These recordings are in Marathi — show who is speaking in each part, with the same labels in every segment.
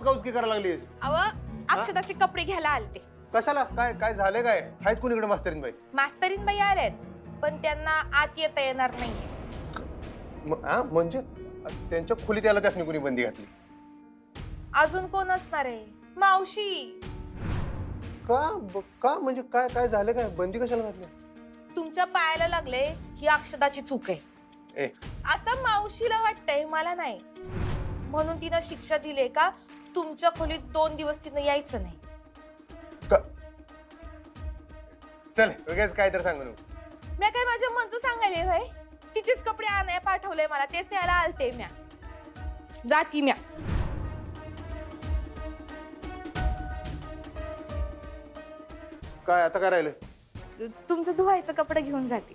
Speaker 1: गावचकी करायला लागलीस?
Speaker 2: अव अक्षताचे कपडे घ्यायला आलते.
Speaker 1: कशाला? काय काय झालं? काय आहेत कोणीकडे मास्तरीन बाई?
Speaker 2: मास्तरीन बाई आल्यात, पण त्यांना आत येता येणार नाहीये.
Speaker 1: म्हणजे त्यांच्या खोलीत यायला त्यासनी कोणी बंदी घातली?
Speaker 2: अजून कोण असणार आहे? मावशी.
Speaker 1: का म्हणजे काय काय झालं? काय बंदी कशाला घातली?
Speaker 2: तुमच्या पायाला लागले ही अक्षताची चूक आहे
Speaker 1: ए
Speaker 2: असं मावशीला वाटतंय, मला नाही. म्हणून तिनं शिक्षा दिली का तुमच्या खोलीत 2 दिवस तिनं यायचं नाही.
Speaker 1: चल उगाच काय तर सांगू नको.
Speaker 2: मी काय माझ्या मनचं सांगायले होय? तिचेच कपडे आणाय पाठवले मला, तेच न्यायला आलते. म्या जाती. म्या
Speaker 1: काय आता काय राहिलं?
Speaker 2: तुमचं धुवायचं कपडे घेऊन जाते.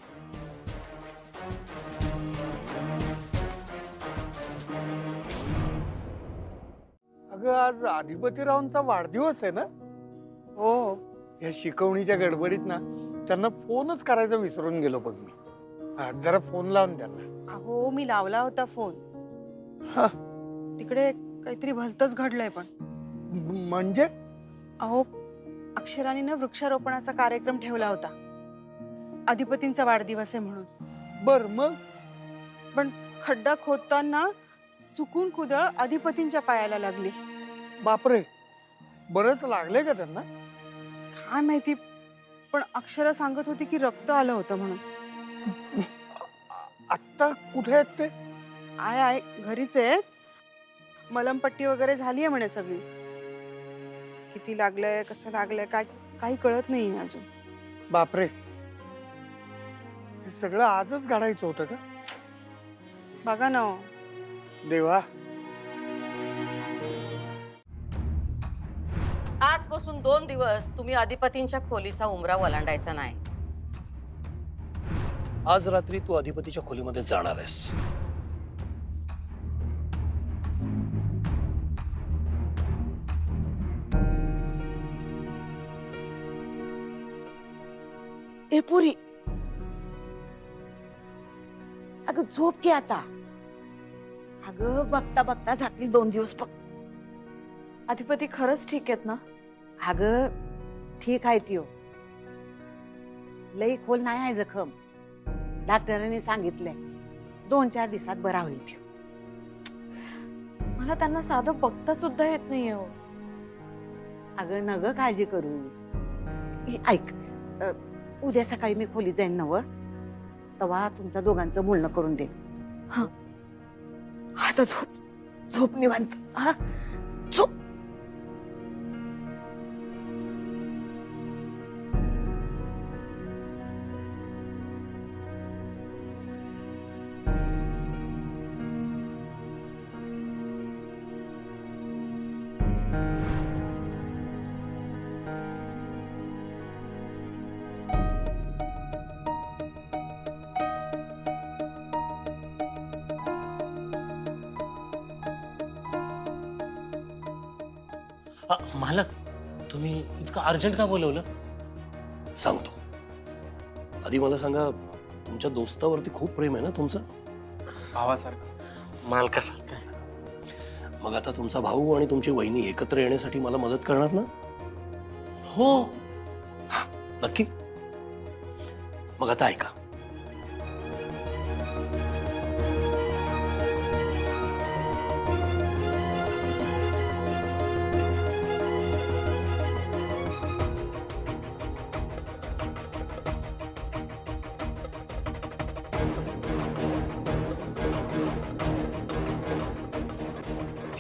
Speaker 3: अगं आज अधिपतीरावांचा वाढदिवस आहे ना? हो. या शिकवणीच्या गडबडीत ना त्यांना फोनच करायचा विसरून गेलो बघ मी. जरा फोन लावून त्यांना.
Speaker 4: अहो मी लावला होता फोन.
Speaker 3: हा.
Speaker 4: तिकडे काहीतरी भलतच घडलंय पण.
Speaker 3: म्हणजे?
Speaker 4: अहो अक्षराने ना वृक्षारोपणाचा कार्यक्रम ठेवला होता, अधिपतींचा वाढदिवस आहे म्हणून.
Speaker 3: बर मग?
Speaker 4: पण खड्डा खोदताना चुकून कुदळ अधिपतींच्या पायाला लागली.
Speaker 3: बापरे, बरंच लागले का त्यांना?
Speaker 4: काय माहिती, पण अक्षरा सांगत होती की रक्त आलं होतं म्हणून.
Speaker 3: आत्ता कुठे आहेत ते?
Speaker 4: आय घरीच आहेत. मलमपट्टी वगैरे झालीये म्हणे सगळी. किती लागलंय, कसं लागलंय, काय काही कळत नाहीये अजून.
Speaker 3: बापरे, हे सगळं आजच घडायचं होतं का?
Speaker 4: बघा ना.
Speaker 3: देवा.
Speaker 5: आजपासून 2 दिवस तुम्ही अधिपतींच्या खोलीचा उमरा ओलांडायचा नाही.
Speaker 6: आज रात्री तू अधिपतीच्या खोलीमध्ये जाणार आहेस.
Speaker 7: ए पुरी, अगं झोप की आता. अगं बघता बघता झाकली 2 दिवस बघ.
Speaker 2: अधिपती खरंच ठीक आहेत ना?
Speaker 7: अगं ठीक आहे ती. लई खोल नाही आहे जखम. डॉक्टरांनी सांगितलंय 2-4 दिवसात बरा होईल ती.
Speaker 2: मला त्यांना साधं बघता सुद्धा येत नाहीये हो.
Speaker 7: अगं नग काळजी करूस. ऐक, उद्या सकाळी मी खोलीत जाईन नव, तेव्हा तुमच्या दोघांचं बोलणं करून दे. हा आता झोप झोप निवांत. हा झोप.
Speaker 6: मालक, तुम्ही इतकं अर्जंट का बोलवलं? सांगतो. आधी मला सांगा, तुमच्या दोस्तावरती खूप प्रेम आहे ना तुमचं?
Speaker 8: भावासारखं, मालकासारखं.
Speaker 6: मग आता तुमचा भाऊ आणि तुमची वहिनी एकत्र येण्यासाठी मला मदत करणार ना?
Speaker 8: हो.
Speaker 6: हा, नक्की? मग आता ऐका.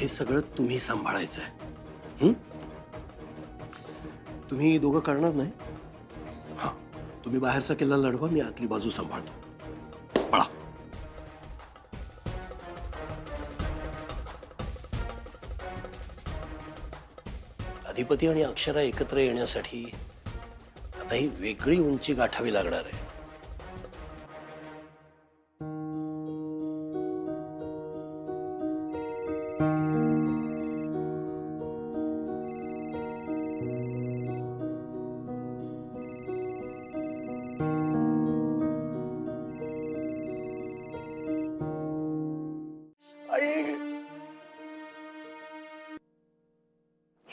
Speaker 6: हे सगळं तुम्ही सांभाळायचं आहे. तुम्ही दोघं करणार नाही? हा, तुम्ही बाहेरचा किल्ला लढवा, मी आतली बाजू सांभाळतो. पळा. अधिपती आणि अक्षरा एकत्र येण्यासाठी आता ही वेगळी उंची गाठावी लागणार आहे.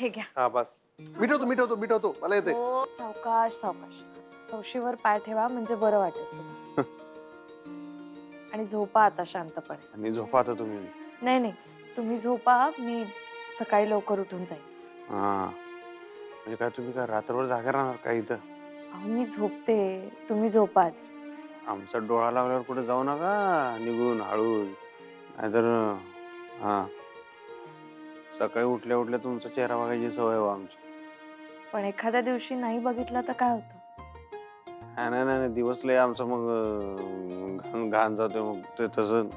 Speaker 2: हे घ्या.
Speaker 1: हा बस मिटवतो मला येते.
Speaker 2: हो, सावकाश सावकाश. सौशीवर पाय ठेवा म्हणजे बरं वाटेल तुम्हाला. आणि झोपा आता शांतपणे.
Speaker 1: आणि झोपा आता तुम्ही.
Speaker 2: नाही तुम्ही झोपा, मी सकाळी लवकर उठून जाईल.
Speaker 1: हा म्हणजे काय तुम्ही काय रात्रभर जागा राहणार का इथं?
Speaker 2: अहो मी झोपते, तुम्ही झोपा आधी.
Speaker 1: आमचा डोळा लागल्यावर कुठे जाऊ नका निघून हळू, नाहीतर हा सकाळी उठल्या उठल्या तुमचा चेहरा बघायची सवय हो आमची.
Speaker 2: पण एखाद्या दिवशी नाही बघितला तर काय होतं?
Speaker 1: नाही दिवस लय आमचा मग घाण जातोय मग ते तसं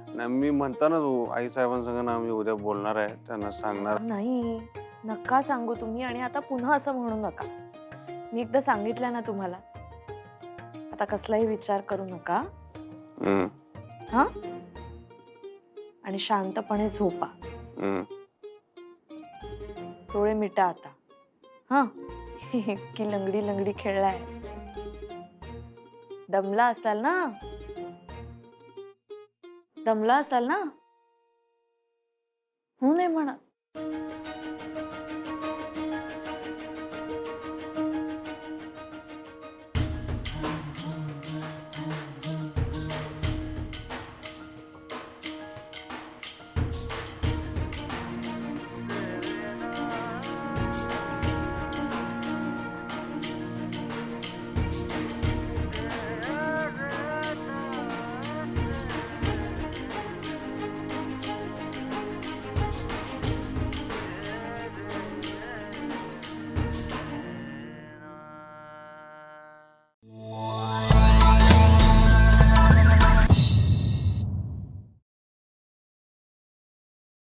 Speaker 1: नाही. मी म्हणताना आई साहेबांसंग ना मी उद्या बोलणार आहे, त्यांना सांगणार.
Speaker 2: नाही, नका सांगू तुम्ही. आणि आता पुन्हा असं म्हणू नका. मी एकदा सांगितलं ना तुम्हाला. आता कसलाही विचार करू नका.
Speaker 1: हम्म,
Speaker 2: हा, आणि शांतपणे झोपा.
Speaker 1: हम्म.
Speaker 2: डोळे मिटा आता. हा की लंगडी लंगडी खेळलाय. दमला असाल ना? दमला असाल ना? हो नाही म्हणा.